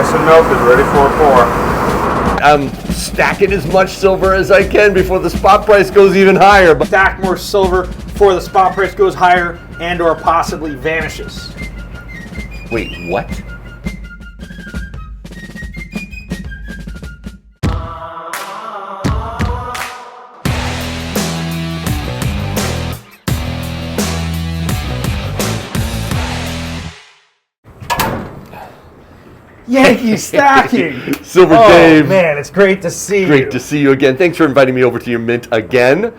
Nice and melted, ready for a pour. I'm stacking as much silver as I can before the spot price goes even higher. But Stack more silver before the spot price goes higher and or possibly vanishes. wait, what? Yankee stacking. Silver Oh Dave. man, it's great to see you. Great to see you again. Thanks for inviting me over to your mint again.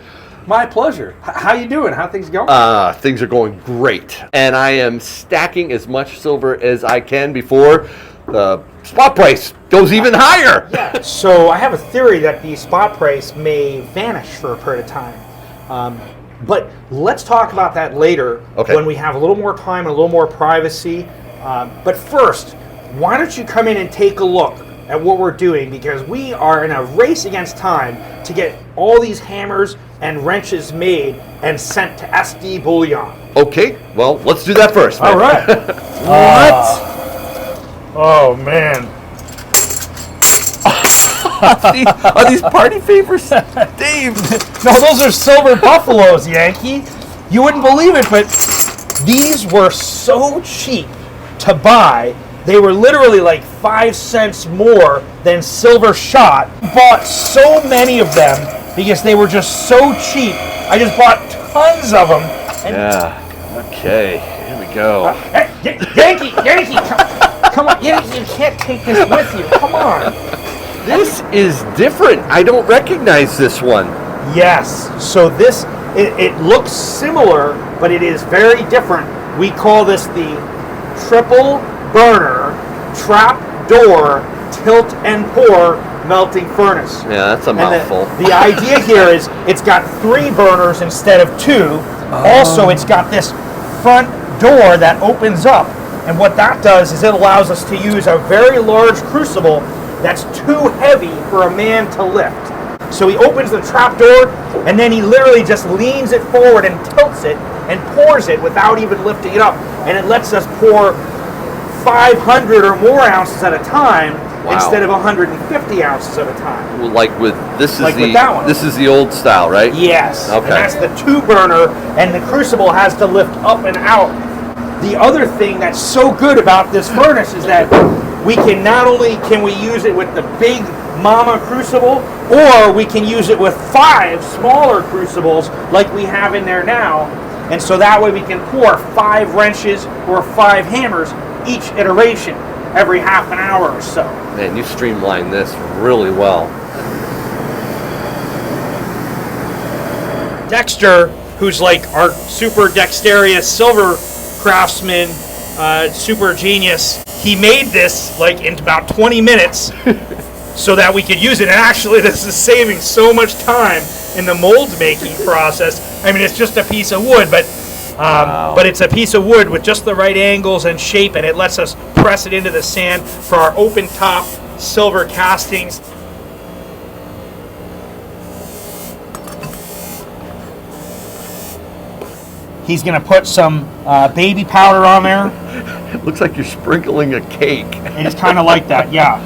My pleasure. How you doing? How things going? Things are going great. And I am stacking as much silver as I can before the spot price goes even higher. Yeah. So I have a theory that the spot price may vanish for a period of time. But let's talk about that later when we have a little more time and a little more privacy. But first, why don't you come in and take a look at what we're doing, because we are in a race against time to get all these hammers and wrenches made and sent to SD Bullion. Okay, well, let's do that first. All right. What? Oh, man. Are these party favors? Dave. No, those are silver buffaloes, Yankee. You wouldn't believe it, but these were so cheap to buy. They were literally like 5 cents more than silver shot. Bought so many of them because they were just so cheap. I just bought tons of them. And Yeah, okay, here we go. Hey, Yankee, come on, Yankee, you can't take this with you. Come on. This is different. I don't recognize this one. Yes, so this, it looks similar, but it is very different. We call this the triple burner trap door tilt and pour melting furnace. Yeah, that's a mouthful. The idea here is it's got 3 burners instead of 2. Also, it's got this front door that opens up, and what that does is it allows us to use a very large crucible that's too heavy for a man to lift. So he opens the trap door, and then he literally just leans it forward and tilts it and pours it without even lifting it up, and it lets us pour 500 or more ounces at a time instead of 150 ounces at a time. Well, like with this is Like the with that one. this is the old style, right? Yes. Okay. And that's the 2 burner, and the crucible has to lift up and out. The other thing that's so good about this furnace is that we can not only can we use it with the big mama crucible, or we can use it with 5 smaller crucibles like we have in there now. And so that way we can pour 5 wrenches or 5 hammers each iteration every half an hour or so. Man, you streamlined this really well. Dexter, who's like our super dexterous silver craftsman, super genius, he made this like in about 20 minutes so that we could use it. And actually, this is saving so much time in the mold making process. I mean, it's just a piece of wood, but it's a piece of wood with just the right angles and shape, and it lets us press it into the sand for our open top silver castings. He's going to put some baby powder on there. It looks like you're sprinkling a cake. And it's kind of like that, yeah.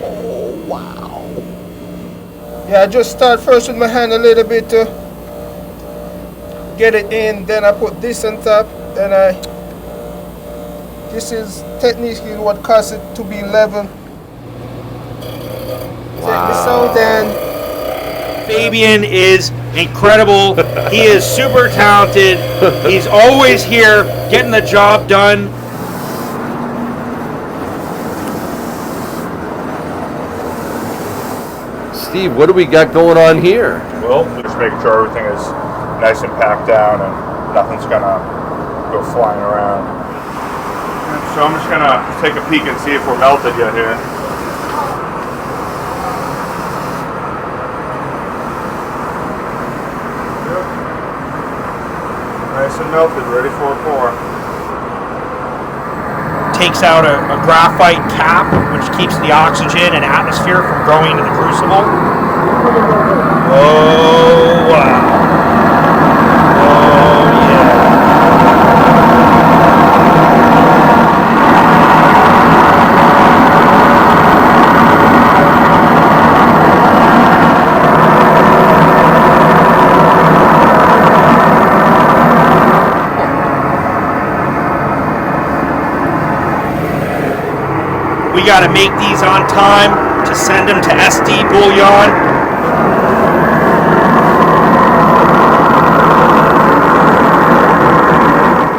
Oh, wow. Yeah, I just start first with my hand a little bit to get it in, then I put this on top, then this is technically what causes it to be level. Take this out, then Fabian is incredible. He is super talented. He's always here getting the job done. Steve, what do we got going on here? Well, just making sure everything is nice and packed down and nothing's gonna go flying around. So I'm just gonna take a peek and see if we're melted yet here. Yep. Nice and melted, ready for a pour. Takes out a graphite cap, which keeps the oxygen and atmosphere from going into the crucible. Oh, wow. Oh, yeah. We got to make these on time to send them to SD bullion.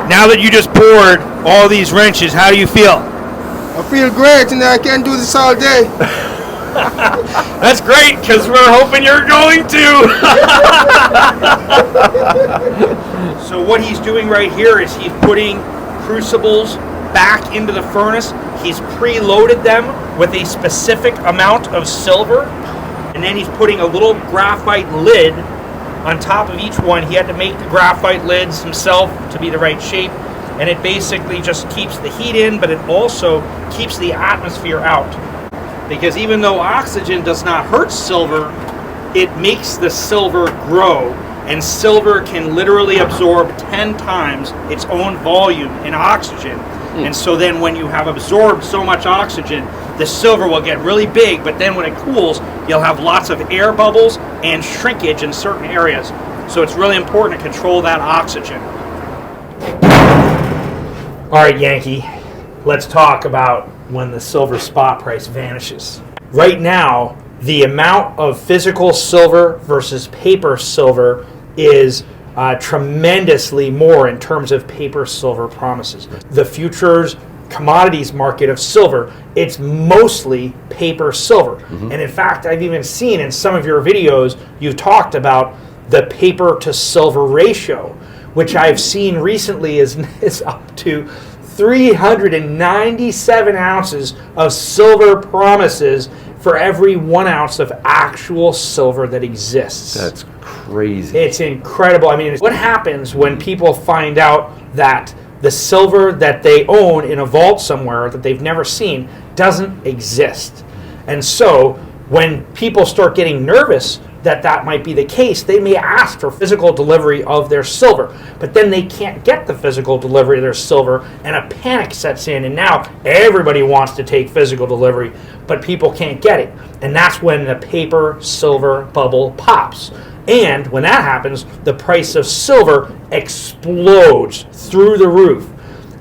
Now that you just poured all these wrenches, how do you feel? I feel great, and I can do this all day. That's great, because we're hoping you're going to. So what he's doing right here is he's putting crucibles back into the furnace. He's preloaded them with a specific amount of silver, and then he's putting a little graphite lid on top of each one. He had to make the graphite lids himself to be the right shape, and it basically just keeps the heat in, but it also keeps the atmosphere out. Because even though oxygen does not hurt silver, it makes the silver grow, and silver can literally absorb 10 times its own volume in oxygen. And so then when you have absorbed so much oxygen, the silver will get really big, but then when it cools, you'll have lots of air bubbles and shrinkage in certain areas. So it's really important to control that oxygen. All right, Yankee, let's talk about when the silver spot price vanishes. Right now, the amount of physical silver versus paper silver is tremendously more in terms of paper silver promises. The futures commodities market of silver, it's mostly paper silver. And in fact, I've even seen in some of your videos, you've talked about the paper to silver ratio, which I've seen recently is up to 397 ounces of silver promises for every 1 ounce of actual silver that exists. That's crazy. It's incredible. I mean, what happens when people find out that the silver that they own in a vault somewhere that they've never seen doesn't exist? And so when people start getting nervous that might be the case, they may ask for physical delivery of their silver, but then they can't get the physical delivery of their silver, and a panic sets in, and now everybody wants to take physical delivery, but people can't get it. And that's when the paper silver bubble pops. And when that happens, the price of silver explodes through the roof.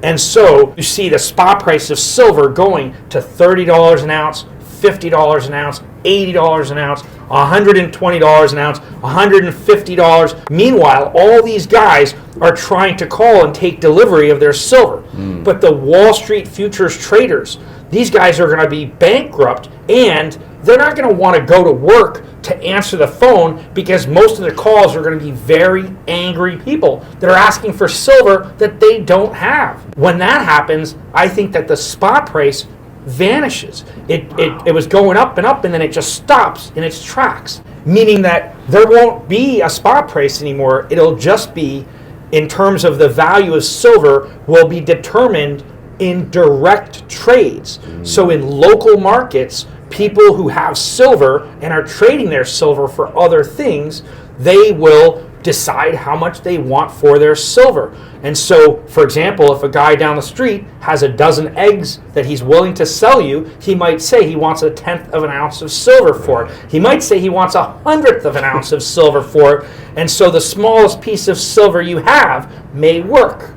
And so you see the spot price of silver going to $30 an ounce, $50 an ounce, $80 an ounce, $120 an ounce, $150. Meanwhile, all these guys are trying to call and take delivery of their silver. But the Wall Street futures traders, these guys are going to be bankrupt, and they're not going to want to go to work to answer the phone, because most of the calls are going to be very angry people that are asking for silver that they don't have. When that happens, I think that the spot price vanishes. It was going up, and then it just stops in its tracks, meaning that there won't be a spot price anymore. It'll just be, in terms of the value of silver, will be determined in direct trades. So in local markets, people who have silver and are trading their silver for other things, they will decide how much they want for their silver. And so, for example, if a guy down the street has a dozen eggs that he's willing to sell you, he might say he wants 1/10 of an ounce of silver for it. He might say he wants 1/100th of an ounce of silver for it. And so the smallest piece of silver you have may work.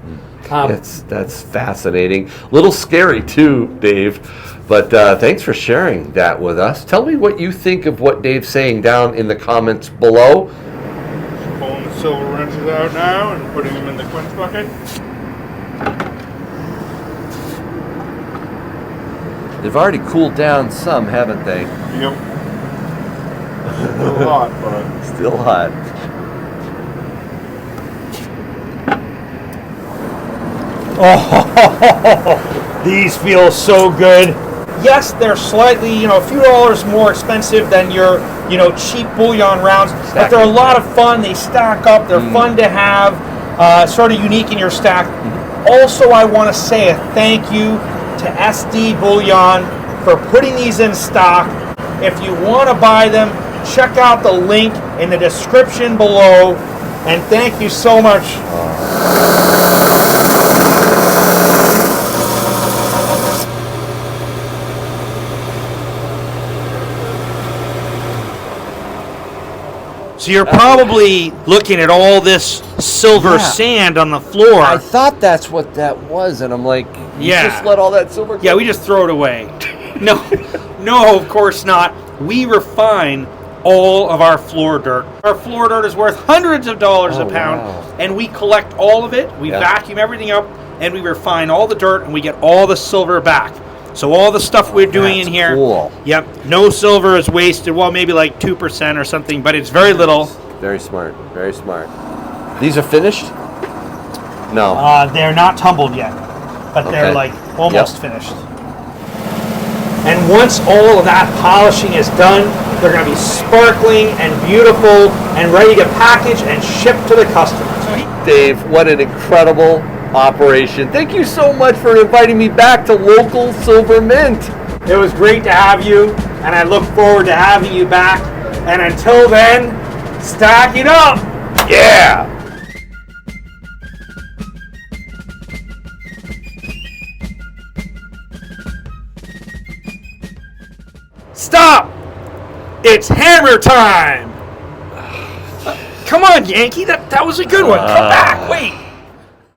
That's fascinating. A little scary too, Dave. But thanks for sharing that with us. Tell me what you think of what Dave's saying down in the comments below. Pulling the silver wrenches out now and putting them in the quinch bucket. They've already cooled down some, haven't they? Yep. Still hot, but Still hot. Oh, these feel so good. Yes, they're slightly, a few dollars more expensive than your, cheap bullion rounds, but they're a lot of fun. They stack up. They're fun to have, sort of unique in your stack. Also, I want to say a thank you to SD Bullion for putting these in stock. If you want to buy them, check out the link in the description below. And thank you so much. So you're probably looking at all this silver sand on the floor. I thought that's what that was, and I'm like, you just let all that silver go? Yeah, we just throw it away. No, of course not. We refine all of our floor dirt. Our floor dirt is worth hundreds of dollars a pound, and we collect all of it. We vacuum everything up, and we refine all the dirt, and we get all the silver back. So all the stuff we're doing in here, yep, no silver is wasted. Well, maybe like 2% or something, but it's very little. Very smart, very smart. These are finished? No. They're not tumbled yet, but they're like almost finished. And once all of that polishing is done, they're going to be sparkling and beautiful and ready to package and ship to the customer. Dave, what an incredible operation. Thank you so much for inviting me back to local Silver Mint. It was great to have you, and I look forward to having you back. And until then, stack it up! Yeah! Stop! It's hammer time! Come on, Yankee, that was a good one. Come back, wait.